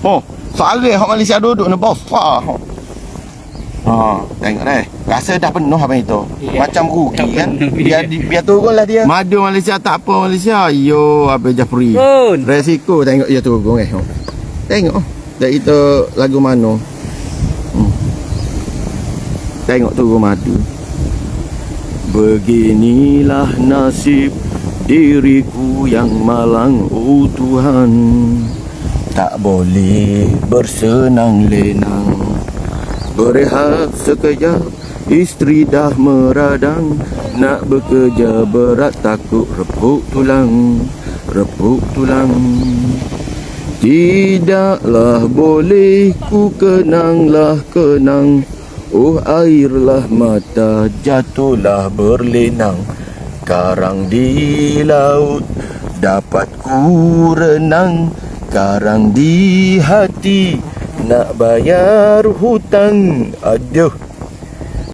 Oh, soalnya hok Malaysia duduk ni besar. Tengok deh. Rasa dah penuh abang itu. Ya, Macam rugi dah kan. penuh, Biar turunlah dia. Madu Malaysia tak apa Malaysia. Yo, Abang Jafri. Pun. Resiko tengok dia turun Tengok. Dah itu lagu mana. Tengok turun madu. Beginilah nasib diriku yang malang, oh Tuhan. Tak boleh bersenang lenang, berehat sekejap, isteri dah meradang. Nak bekerja berat, takut repuk tulang, repuk tulang. Tidaklah boleh ku kenanglah kenang, oh airlah mata jatuhlah berlenang. Karang di laut dapat ku renang, karang di hati nak bayar hutang. Aduh.